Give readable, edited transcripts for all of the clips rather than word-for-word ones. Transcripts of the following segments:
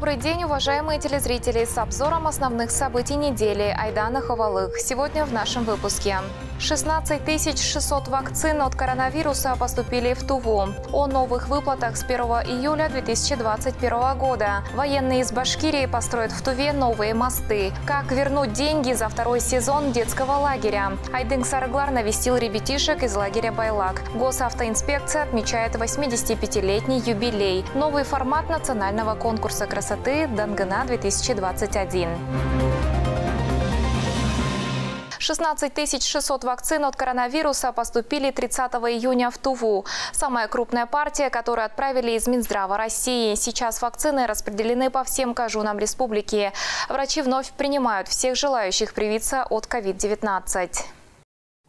Добрый день, уважаемые телезрители! С обзором основных событий недели Айдана Ховалых. Сегодня в нашем выпуске. 16 600 вакцин от коронавируса поступили в Туву. О новых выплатах с 1 июля 2021 года. Военные из Башкирии построят в Туве новые мосты. Как вернуть деньги за второй сезон детского лагеря. Айдын Сарыглар навестил ребятишек из лагеря Байлак. Госавтоинспекция отмечает 85-летний юбилей. Новый формат национального конкурса красоты «Дангана 2021». 16 600 вакцин от коронавируса поступили 30 июня в Туву. Самая крупная партия, которую отправили из Минздрава России. Сейчас вакцины распределены по всем кажунам республики. Врачи вновь принимают всех желающих привиться от COVID-19.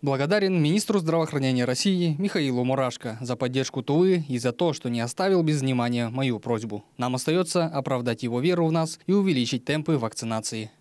Благодарен министру здравоохранения России Михаилу Мурашко за поддержку Тувы и за то, что не оставил без внимания мою просьбу. Нам остается оправдать его веру в нас и увеличить темпы вакцинации.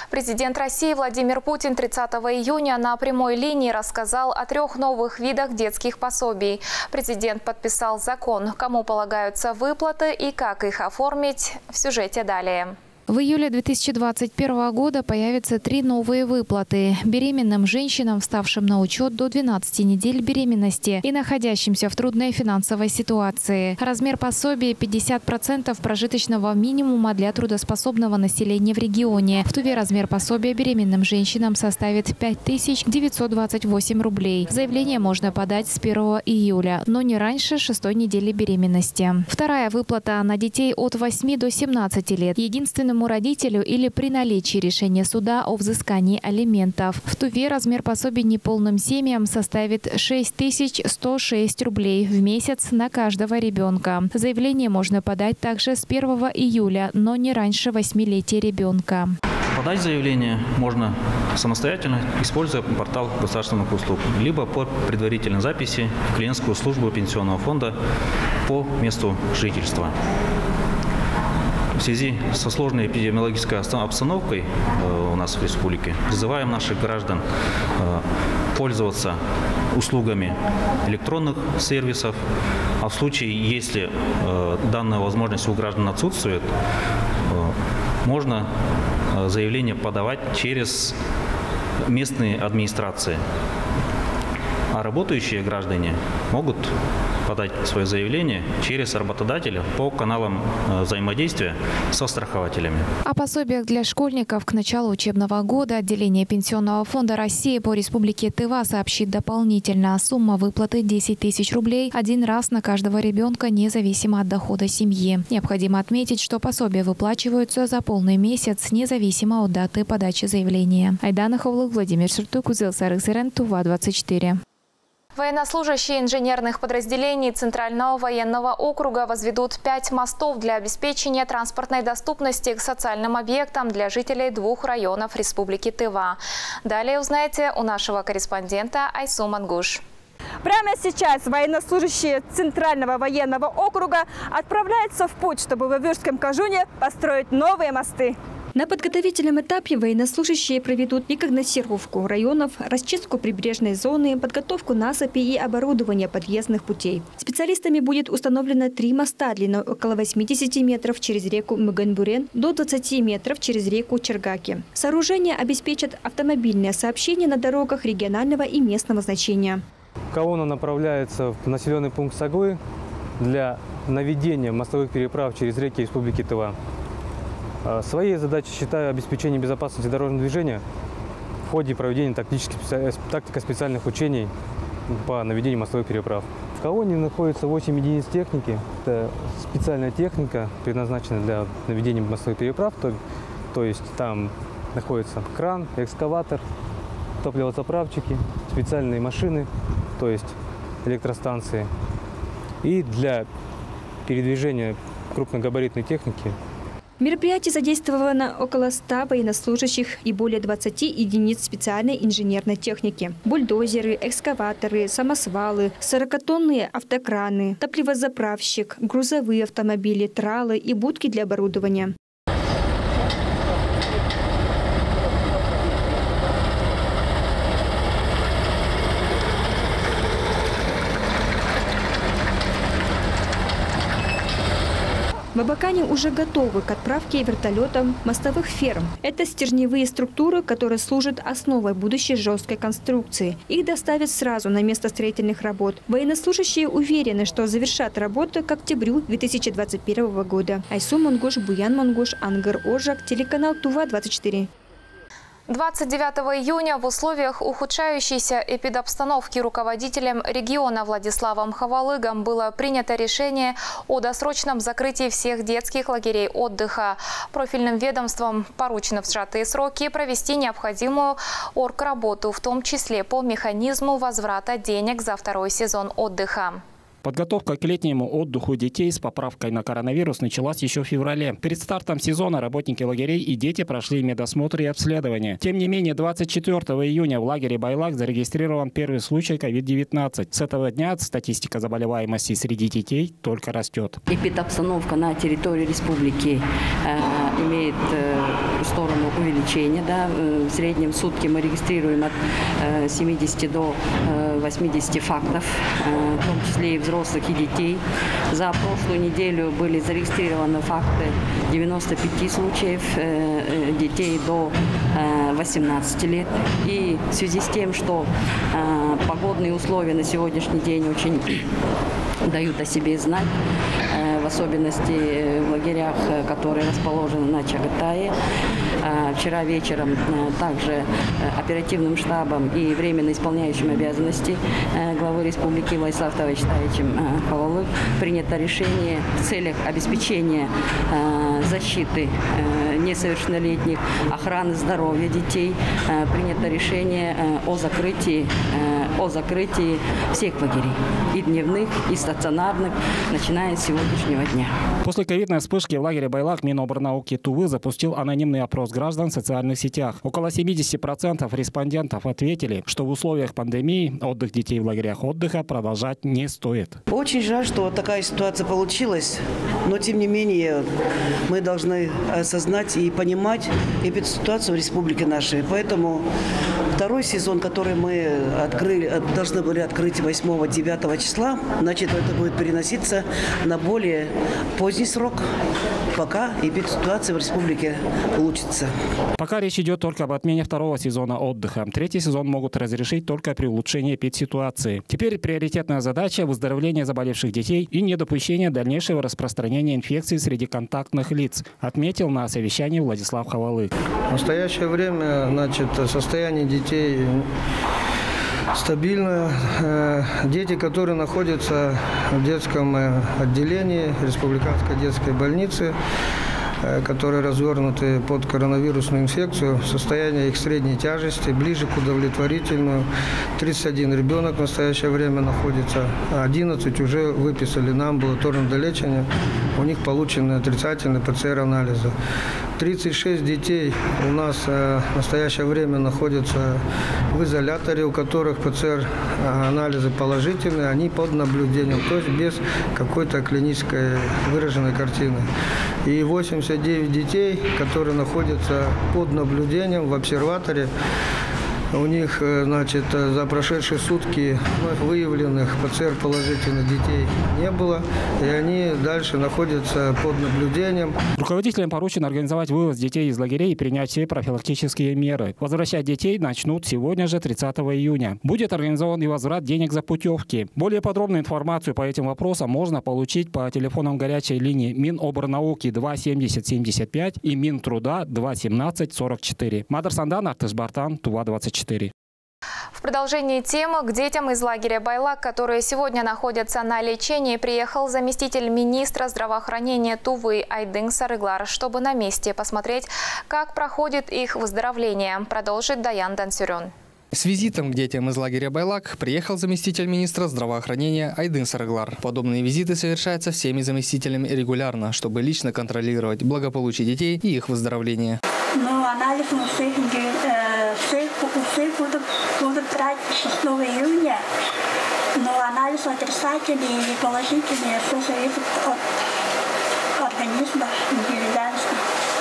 Президент России Владимир Путин 30 июня на прямой линии рассказал о 3 новых видах детских пособий. Президент подписал закон, кому полагаются выплаты и как их оформить. В сюжете далее. В июле 2021 года появятся 3 новые выплаты. Беременным женщинам, вставшим на учет до 12 недель беременности и находящимся в трудной финансовой ситуации. Размер пособия – 50% прожиточного минимума для трудоспособного населения в регионе. В Туве размер пособия беременным женщинам составит 5928 рублей. Заявление можно подать с 1 июля, но не раньше 6-й недели беременности. Вторая выплата на детей от 8 до 17 лет. Единственному родителю или при наличии решения суда о взыскании алиментов. В Туве размер пособий неполным семьям составит 6106 рублей в месяц на каждого ребенка. Заявление можно подать также с 1 июля, но не раньше 8-летия ребенка. Подать заявление можно самостоятельно, используя портал государственных услуг, либо по предварительной записи в клиентскую службу пенсионного фонда по месту жительства. В связи со сложной эпидемиологической обстановкой у нас в республике призываем наших граждан пользоваться услугами электронных сервисов, а в случае, если данная возможность у граждан отсутствует, можно заявление подавать через местные администрации. А работающие граждане могут подать свое заявление через работодателя по каналам взаимодействия со страхователями. О пособиях для школьников к началу учебного года отделение Пенсионного фонда России по республике Тыва сообщит дополнительно. Сумма выплаты 10 тысяч рублей один раз на каждого ребенка, независимо от дохода семьи. Необходимо отметить, что пособия выплачиваются за полный месяц, независимо от даты подачи заявления. Айдана Ховалых, Владимир Суртук, Узел Сарык-Зерен, Тува 24. Военнослужащие инженерных подразделений Центрального военного округа возведут 5 мостов для обеспечения транспортной доступности к социальным объектам для жителей 2 районов Республики Тыва. Далее узнаете у нашего корреспондента Айсу Мангуш. Прямо сейчас военнослужащие Центрального военного округа отправляются в путь, чтобы в Ивырском кажуне построить новые мосты. На подготовительном этапе военнослужащие проведут рекогносцировку районов, расчистку прибрежной зоны, подготовку насыпи и оборудование подъездных путей. Специалистами будет установлено 3 моста длиной около 80 метров через реку Мыганбурен до 20 метров через реку Чергаки. Сооружения обеспечат автомобильное сообщение на дорогах регионального и местного значения. Колонна направляется в населенный пункт Саглы для наведения мостовых переправ через реки Республики Тыва. Своей задачей считаю обеспечение безопасности дорожного движения в ходе проведения тактико-специальных учений по наведению мостовых переправ. В колонне находится 8 единиц техники. Это специальная техника, предназначенная для наведения мостовых переправ. То есть там находится кран, экскаватор, топливозаправщики, специальные машины, то есть электростанции. И для передвижения крупногабаритной техники. В мероприятии задействовано около 100 военнослужащих и более 20 единиц специальной инженерной техники. Бульдозеры, экскаваторы, самосвалы, 40-тонные автокраны, топливозаправщик, грузовые автомобили, тралы и будки для оборудования. В Абакане уже готовы к отправке вертолетом мостовых ферм. Это стержневые структуры, которые служат основой будущей жесткой конструкции. Их доставят сразу на место строительных работ. Военнослужащие уверены, что завершат работу к октябрю 2021 года. Айсу Монгош, Буян Монгош, Ангар Ожак, телеканал Тува-24. 29 июня в условиях ухудшающейся эпидобстановки руководителем региона Владиславом Хавалыгом было принято решение о досрочном закрытии всех детских лагерей отдыха. Профильным ведомствам поручено в сжатые сроки провести необходимую оргработу, в том числе по механизму возврата денег за второй сезон отдыха. Подготовка к летнему отдыху детей с поправкой на коронавирус началась еще в феврале. Перед стартом сезона работники лагерей и дети прошли медосмотр и обследование. Тем не менее, 24 июня в лагере Байлак зарегистрирован первый случай COVID-19. С этого дня статистика заболеваемости среди детей только растет. Эпидобстановка на территории республики имеет сторону увеличения. Да. В среднем в сутки мы регистрируем от 70 до 80 фактов, в том числе и взрослых и детей. За прошлую неделю были зарегистрированы факты 95 случаев детей до 18 лет. И в связи с тем, что погодные условия на сегодняшний день очень дают о себе знать, в особенности в лагерях, которые расположены на Чагатае. Вчера вечером также оперативным штабом и временно исполняющим обязанности главы республики Владиславом Тавичем Хавалык принято решение в целях обеспечения защиты несовершеннолетних, охраны здоровья детей. Принято решение о закрытии всех лагерей, и дневных, и стационарных, начиная с сегодняшнего дня. После ковидной вспышки в лагере Байлак Минобрнауки Тувы запустил анонимный опрос граждан в социальных сетях. Около 70% респондентов ответили, что в условиях пандемии отдых детей в лагерях отдыха продолжать не стоит. Очень жаль, что такая ситуация получилась, но тем не менее мы должны осознать и понимать ситуацию в республике нашей. Поэтому второй сезон, который мы должны были открыть 8-9 числа, значит, это будет переноситься на более поздний срок, пока ситуация в республике улучшится. Пока речь идет только об отмене второго сезона отдыха. Третий сезон могут разрешить только при улучшении эпидситуации. Теперь приоритетная задача – выздоровление заболевших детей и недопущение дальнейшего распространения инфекции среди контактных лиц, отметил на совещании Владислав Хавалык. В настоящее время, состояние детей стабильно. Дети, которые находятся в детском отделении республиканской детской больницы, которые развернуты под коронавирусную инфекцию, состояние их средней тяжести, ближе к удовлетворительному. 31 ребенок в настоящее время находится, 11 уже выписали на амбулаторное долечение, у них получены отрицательные ПЦР-анализы. 36 детей у нас в настоящее время находятся в изоляторе, у которых ПЦР-анализы положительные, они под наблюдением, то есть без какой-то клинической выраженной картины. И 89 детей, которые находятся под наблюдением в обсерваторе, у них, за прошедшие сутки выявленных ПЦР-положительных детей не было, и они дальше находятся под наблюдением. Руководителям поручено организовать вывоз детей из лагерей и принять все профилактические меры. Возвращать детей начнут сегодня же, 30 июня. Будет организован и возврат денег за путевки. Более подробную информацию по этим вопросам можно получить по телефонам горячей линии Минобрнауки 27075 и Минтруда 21744. Мадар Сандан, Артыш Бартан, Тува-24. В продолжении темы к детям из лагеря Байлак, которые сегодня находятся на лечении, приехал заместитель министра здравоохранения Тувы Айдын Сарыглар, чтобы на месте посмотреть, как проходит их выздоровление, продолжит Даян Дансюрен. С визитом к детям из лагеря Байлак приехал заместитель министра здравоохранения Айдын Сарыглар. Подобные визиты совершаются всеми заместителями регулярно, чтобы лично контролировать благополучие детей и их выздоровление. Анализ будут брать 6 июня, но анализ отрицательный или положительный, все зависит от организма индивидуально.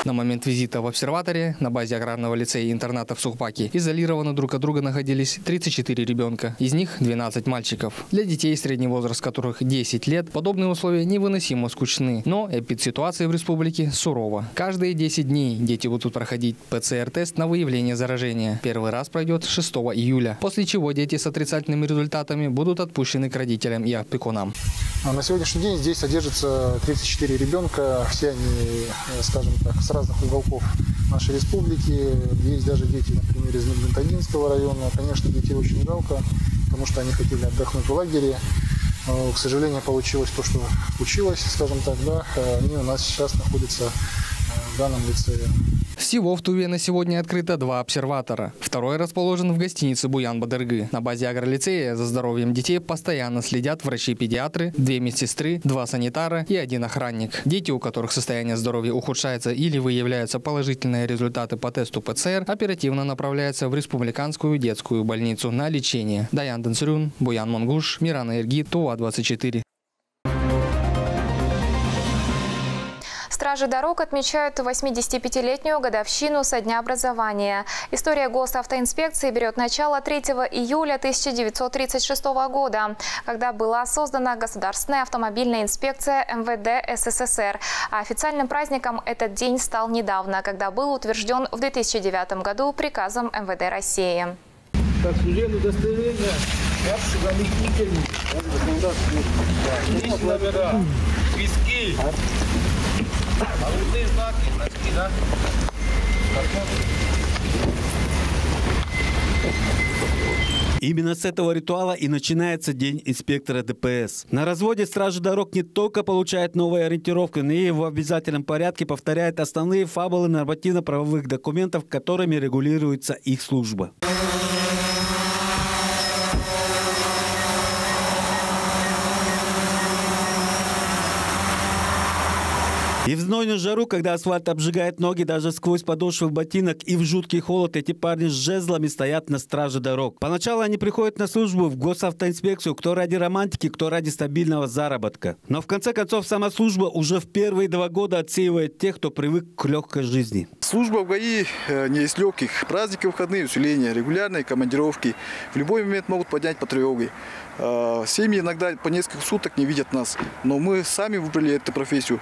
На момент визита в обсерваторе на базе аграрного лицея и интерната в Сухпаке изолированно друг от друга находились 34 ребенка, из них 12 мальчиков. Для детей, средний возраст которых 10 лет, подобные условия невыносимо скучны, но эпидситуация в республике сурова. Каждые 10 дней дети будут проходить ПЦР-тест на выявление заражения. Первый раз пройдет 6 июля, после чего дети с отрицательными результатами будут отпущены к родителям и опекунам. На сегодняшний день здесь содержится 34 ребенка, все они, скажем так, с разных уголков нашей республики. Есть даже дети, например, из Медвентагинского района. Конечно, детей очень жалко, потому что они хотели отдохнуть в лагере. Но, к сожалению, получилось то, что случилось, скажем так, да. Они у нас сейчас находятся в данном лицее. Всего в Туве на сегодня открыто 2 обсерватора. Второй расположен в гостинице «Буян-Бадыргы». На базе агролицея за здоровьем детей постоянно следят врачи-педиатры, 2 медсестры, 2 санитара и 1 охранник. Дети, у которых состояние здоровья ухудшается или выявляются положительные результаты по тесту ПЦР, оперативно направляются в республиканскую детскую больницу на лечение. Даян Дансрюн, Буян Монгуш, Мирана Ирги, Тува 24. Стражи дорог отмечают 85-летнюю годовщину со дня образования. История госавтоинспекции берет начало 3 июля 1936 года, когда была создана Государственная автомобильная инспекция МВД СССР. А официальным праздником этот день стал недавно, когда был утвержден в 2009 году приказом МВД России. Так, служебное удостоверение, номера, виски. Именно с этого ритуала и начинается День инспектора ДПС. На разводе стражи дорог не только получают новые ориентировки, но и в обязательном порядке повторяют основные фабулы нормативно-правовых документов, которыми регулируется их служба. И в знойную жару, когда асфальт обжигает ноги даже сквозь подошвы ботинок, и в жуткий холод эти парни с жезлами стоят на страже дорог. Поначалу они приходят на службу в госавтоинспекцию, кто ради романтики, кто ради стабильного заработка. Но в конце концов сама служба уже в первые 2 года отсеивает тех, кто привык к легкой жизни. Служба в ГАИ не из легких. Праздники, выходные, усиления, регулярные командировки. В любой момент могут поднять по тревоге. Семьи иногда по несколько суток не видят нас. Но мы сами выбрали эту профессию.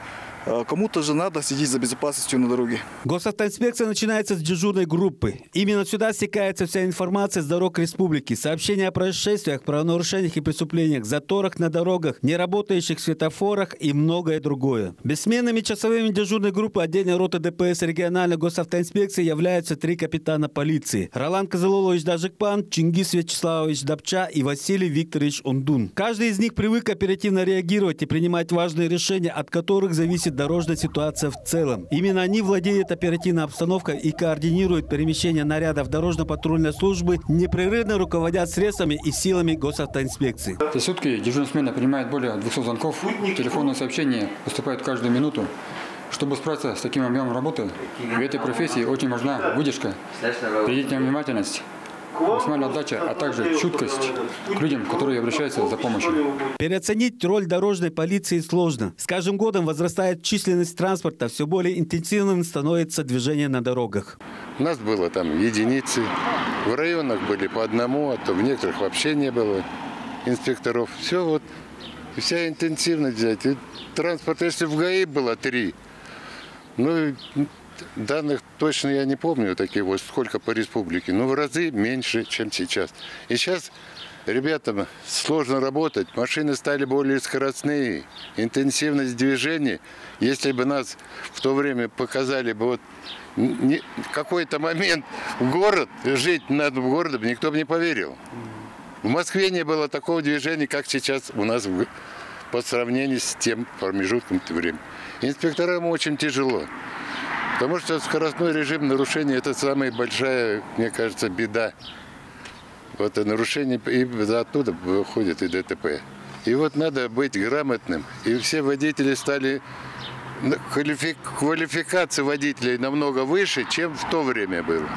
Кому-то же надо следить за безопасностью на дороге. Госавтоинспекция начинается с дежурной группы. Именно сюда стекается вся информация с дорог республики. Сообщения о происшествиях, правонарушениях и преступлениях, заторах на дорогах, неработающих светофорах и многое другое. Бессменными часовыми дежурной группы отдельной роты ДПС региональной госавтоинспекции являются 3 капитана полиции. Ролан Козылолович Дажикпан, Чингис Вячеславович Дабча и Василий Викторович Ундун. Каждый из них привык оперативно реагировать и принимать важные решения, от которых зависит дорожная ситуация в целом. Именно они владеют оперативной обстановкой и координируют перемещение нарядов дорожно-патрульной службы, непрерывно руководят средствами и силами госавтоинспекции. За сутки дежурная смена принимает более 200 звонков, телефонные сообщения поступают каждую минуту. Чтобы справиться с таким объемом работы, в этой профессии очень важна выдержка, предельная внимательность, максимальная отдача, а также чуткость к людям, которые обращаются за помощью. Переоценить роль дорожной полиции сложно. С каждым годом возрастает численность транспорта, все более интенсивным становится движение на дорогах. У нас было там единицы, в районах были по 1, а то в некоторых вообще не было инспекторов. Все вот, вся интенсивность взять. И транспорт, если в ГАИ было 3, ну, данных точно я не помню, такие вот сколько по республике, но в разы меньше, чем сейчас. И сейчас ребятам сложно работать, машины стали более скоростные, интенсивность движения. Если бы нас в то время показали бы вот какой-то момент в город, жить над городом, никто бы не поверил. В Москве не было такого движения, как сейчас у нас по сравнению с тем промежутком времени. Инспекторам очень тяжело. Потому что скоростной режим нарушения – это самая большая, мне кажется, беда. Вот нарушение, и оттуда выходит и ДТП. И вот надо быть грамотным. И все водители стали... Квалификация водителей намного выше, чем в то время было.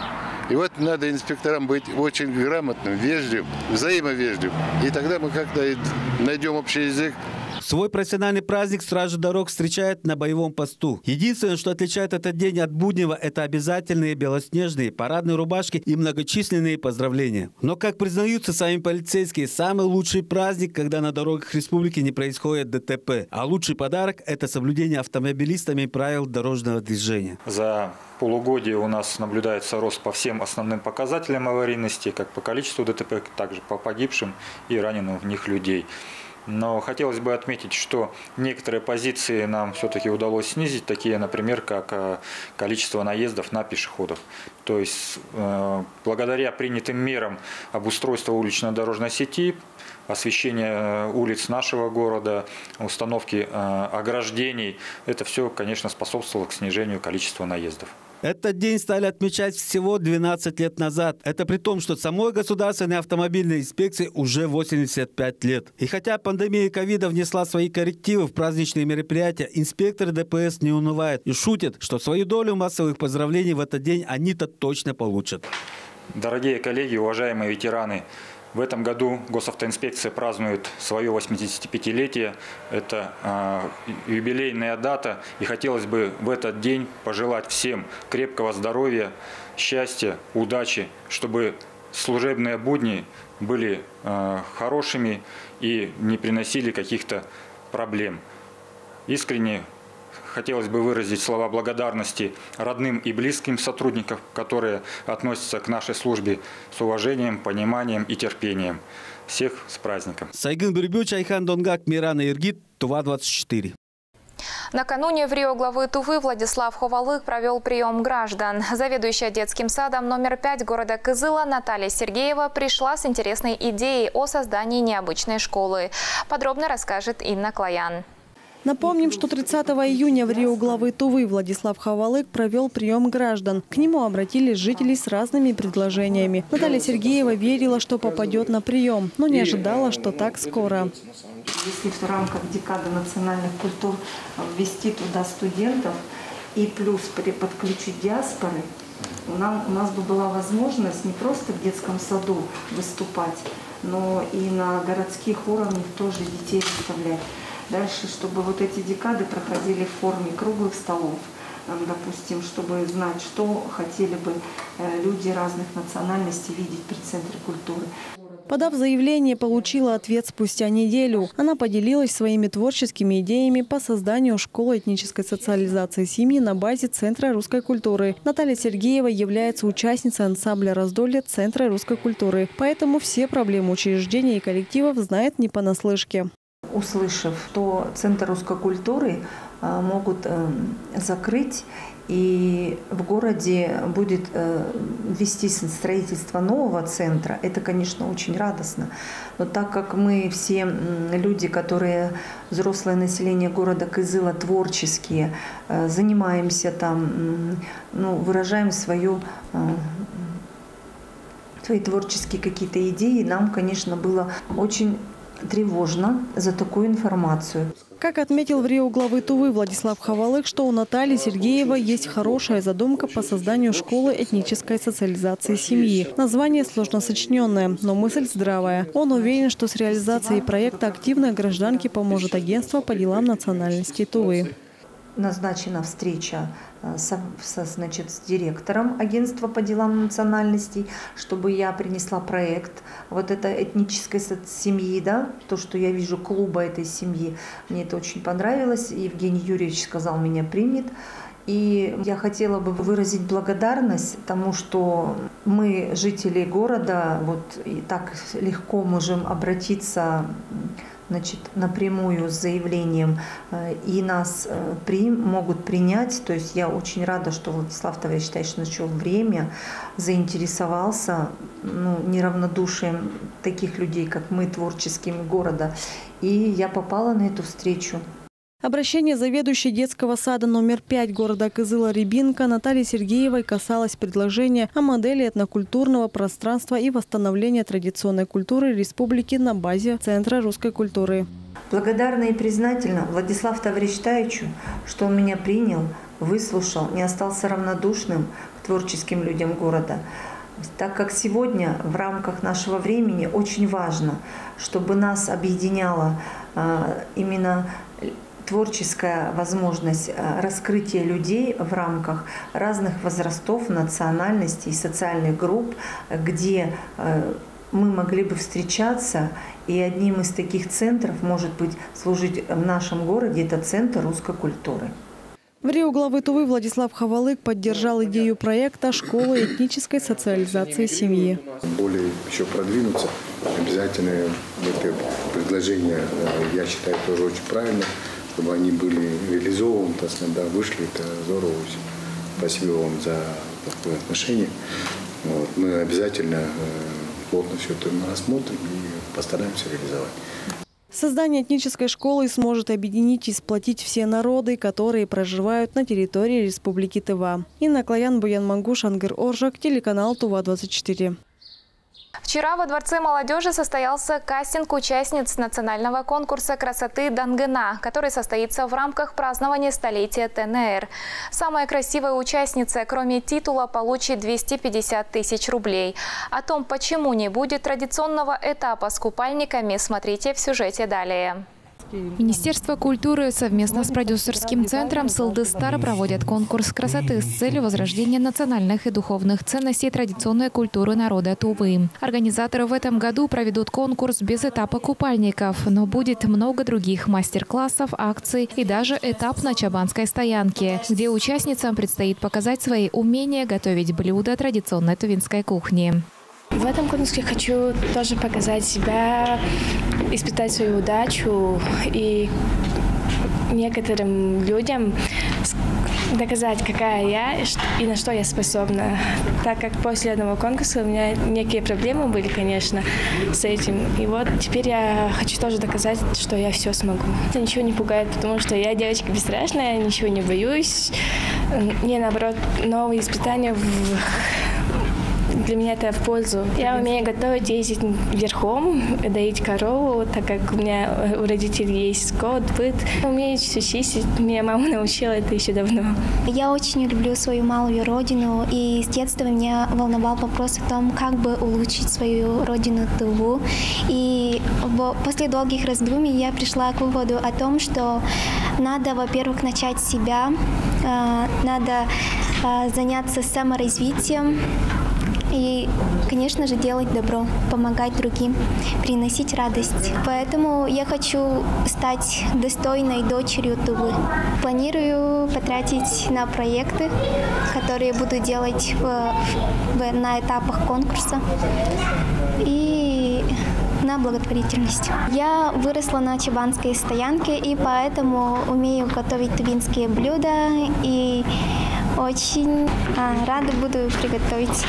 И вот надо инспекторам быть очень грамотным, вежливым, взаимовежливым. И тогда мы как-то найдем общий язык Свой профессиональный праздник стражи дорог встречают на боевом посту. Единственное, что отличает этот день от буднего, это обязательные белоснежные парадные рубашки и многочисленные поздравления. Но, как признаются сами полицейские, самый лучший праздник, когда на дорогах республики не происходит ДТП. А лучший подарок – это соблюдение автомобилистами правил дорожного движения. За полугодие у нас наблюдается рост по всем основным показателям аварийности, как по количеству ДТП, так и по погибшим и раненым в них людей. Но хотелось бы отметить, что некоторые позиции нам все-таки удалось снизить, такие, например, как количество наездов на пешеходов. То есть, благодаря принятым мерам обустройства улично-дорожной сети, освещения улиц нашего города, установки ограждений, это все, конечно, способствовало к снижению количества наездов. Этот день стали отмечать всего 12 лет назад. Это при том, что самой государственной автомобильной инспекции уже 85 лет. И хотя пандемия ковида внесла свои коррективы в праздничные мероприятия, инспекторы ДПС не унывают и шутят, что свою долю массовых поздравлений в этот день они-то точно получат. Дорогие коллеги, уважаемые ветераны, в этом году госавтоинспекция празднует свое 85-летие. Это юбилейная дата. И хотелось бы в этот день пожелать всем крепкого здоровья, счастья, удачи, чтобы служебные будни были хорошими и не приносили каких-то проблем. Искренне хотелось бы выразить слова благодарности родным и близким сотрудникам, которые относятся к нашей службе с уважением, пониманием и терпением. Всех с праздником. Сайгын Бюрбюч, Айхан Донгак, Мирана Иргит, Тува-24. Накануне в Рио главы Тувы Владислав Ховалык провел прием граждан. Заведующая детским садом номер 5 города Кызыла Наталья Сергеева пришла с интересной идеей о создании необычной школы. Подробно расскажет Инна Клоян. Напомним, что 30 июня в Рио главы Тувы Владислав Ховалык провел прием граждан. К нему обратились жители с разными предложениями. Наталья Сергеева верила, что попадет на прием, но не ожидала, что так скоро. Если в рамках декады национальных культур ввести туда студентов и плюс подключить диаспоры, у нас бы была возможность не просто в детском саду выступать, но и на городских уровнях тоже детей выставлять. Дальше, чтобы вот эти декады проходили в форме круглых столов, допустим, чтобы знать, что хотели бы люди разных национальностей видеть при Центре культуры. Подав заявление, получила ответ спустя неделю. Она поделилась своими творческими идеями по созданию школы этнической социализации семьи на базе Центра русской культуры. Наталья Сергеева является участницей ансамбля «Раздолье» Центра русской культуры. Поэтому все проблемы учреждений и коллективов знает не понаслышке. Услышав, что Центр русской культуры могут закрыть, и в городе будет вестись строительство нового центра, это, конечно, очень радостно. Но так как мы все люди, которые взрослое население города Кызыла, творческие, занимаемся там, выражаем свои творческие какие-то идеи, нам, конечно, было очень тревожно за такую информацию. Как отметил в Рио главы Тувы Владислав Ховалык, что у Натальи Сергеевой есть хорошая задумка по созданию школы этнической социализации семьи. Название сложно сочиненное, но мысль здравая. Он уверен, что с реализацией проекта активной гражданке поможет агентство по делам национальностей Тувы. Назначена встреча с директором агентства по делам национальностей, чтобы я принесла проект вот этой этнической семьи, то, что я вижу клуба этой семьи. Мне это очень понравилось. Евгений Юрьевич сказал, меня примет. И я хотела бы выразить благодарность тому, что мы, жители города, и так легко можем обратиться напрямую с заявлением, и нас могут принять. То есть я очень рада, что Владислав Товарищевич нашел время, заинтересовался неравнодушием таких людей, как мы, творческими города. И я попала на эту встречу. Обращение заведующей детского сада номер 5 города Кызыла Рябинка Натальи Сергеевой касалось предложения о модели этнокультурного пространства и восстановления традиционной культуры республики на базе Центра русской культуры. Благодарна и признательна Владиславу Тавриштаевичу, что он меня принял, выслушал, не остался равнодушным к творческим людям города. Так как сегодня в рамках нашего времени очень важно, чтобы нас объединяла именно творческая возможность раскрытия людей в рамках разных возрастов, национальностей, социальных групп, где мы могли бы встречаться, и одним из таких центров может быть служить в нашем городе, это Центр русской культуры. В Рио главы Тувы Владислав Хавалык поддержал идею проекта «Школа этнической социализации семьи». Более еще продвинуться, обязательно это предложение, я считаю, тоже очень правильно, чтобы они были реализованы, да, вышли, это здорово. Спасибо вам за такое отношение. Вот. Мы обязательно плотно все это рассмотрим и постараемся реализовать. Создание этнической школы сможет объединить и сплотить все народы, которые проживают на территории Республики Тыва. Инна Клоян, Буян Мангуш, Ангер Оржак, телеканал Тува-24. Вчера во Дворце молодежи состоялся кастинг участниц национального конкурса красоты Дангына, который состоится в рамках празднования столетия ТНР. Самая красивая участница, кроме титула, получит 250 тысяч рублей. О том, почему не будет традиционного этапа с купальниками, смотрите в сюжете далее. Министерство культуры совместно с продюсерским центром «Сылдыстар» проводят конкурс красоты с целью возрождения национальных и духовных ценностей традиционной культуры народа Тувы. Организаторы в этом году проведут конкурс без этапа купальников, но будет много других мастер-классов, акций и даже этап на Чабанской стоянке, где участницам предстоит показать свои умения готовить блюда традиционной тувинской кухни. В этом конкурсе хочу тоже показать себя, испытать свою удачу и некоторым людям доказать, какая я и на что я способна. Так как после одного конкурса у меня некие проблемы были, конечно, с этим. И вот теперь я хочу тоже доказать, что я все смогу. Это ничего не пугает, потому что я девочка бесстрашная, ничего не боюсь. Мне, наоборот, новые испытания для меня это в пользу. Я умею готовить, ездить верхом, доить корову, так как у родителей есть скот, быт. Умею все чистить. Меня мама научила это еще давно. Я очень люблю свою малую родину, и с детства меня волновал вопрос о том, как бы улучшить свою родину Туву. И после долгих раздумий я пришла к выводу о том, что надо, во-первых, начать с себя, надо заняться саморазвитием, и, конечно же, делать добро, помогать другим, приносить радость. Поэтому я хочу стать достойной дочерью Тувы. Планирую потратить на проекты, которые буду делать на этапах конкурса, и на благотворительность. Я выросла на Чабанской стоянке, и поэтому умею готовить тувинские блюда, и очень рада буду приготовить.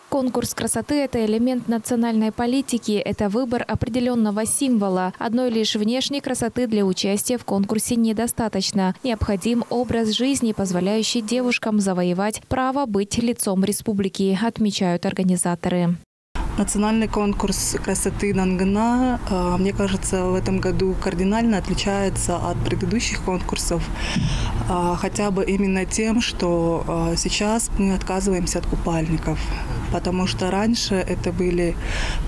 Конкурс красоты – это элемент национальной политики, это выбор определенного символа. Одной лишь внешней красоты для участия в конкурсе недостаточно. Необходим образ жизни, позволяющий девушкам завоевать право быть лицом республики, отмечают организаторы. Национальный конкурс красоты Дангына, мне кажется, в этом году кардинально отличается от предыдущих конкурсов, хотя бы именно тем, что сейчас мы отказываемся от купальников, потому что раньше это были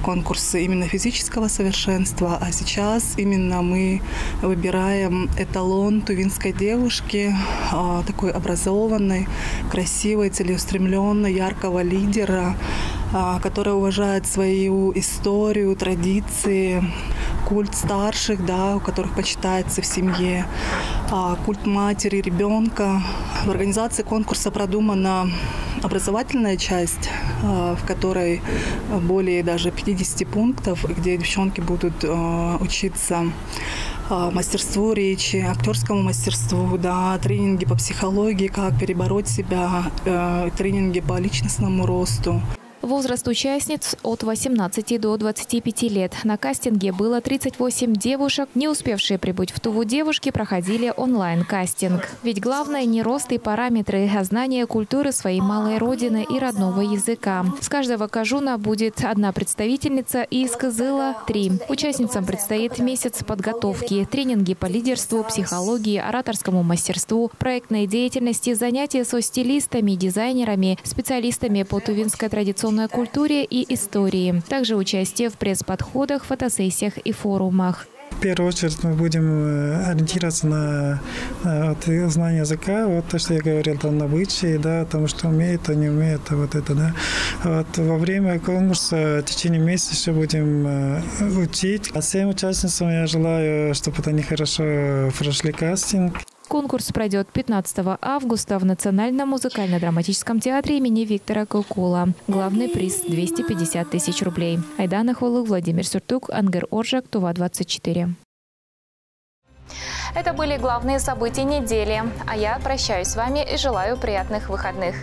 конкурсы именно физического совершенства, а сейчас именно мы выбираем эталон тувинской девушки, такой образованной, красивой, целеустремленной, яркого лидера, которая уважает свою историю, традиции, культ старших, да, у которых почитается в семье, культ матери, ребенка. В организации конкурса продумана образовательная часть, в которой более даже 50 пунктов, где девчонки будут учиться мастерству речи, актерскому мастерству, да, тренинги по психологии, как перебороть себя, тренинги по личностному росту. Возраст участниц от 18 до 25 лет. На кастинге было 38 девушек. Не успевшие прибыть в Туву девушки проходили онлайн-кастинг. Ведь главное не рост и параметры, а знание культуры своей малой родины и родного языка. С каждого кажуна будет одна представительница, и из Кызыла – 3. Участницам предстоит месяц подготовки, тренинги по лидерству, психологии, ораторскому мастерству, проектной деятельности, занятия со стилистами, дизайнерами, специалистами по тувинской традиционной традиционной культуре и истории. Также участие в пресс-подходах, фотосессиях и форумах. В первую очередь мы будем ориентироваться на знание языка, вот то, что я говорил, там, на обычаи, да, там, что умеет, а не умеет, вот это, да. Вот, во время конкурса в течение месяца еще будем учить. А всем участницам я желаю, чтобы они хорошо прошли кастинг. Конкурс пройдет 15 августа в Национальном музыкально-драматическом театре имени Виктора Кукула. Главный приз – 250 тысяч рублей. Айдана Хвалу, Владимир Сюртук, Ангер Оржак, Тува-24. Это были главные события недели. А я прощаюсь с вами и желаю приятных выходных.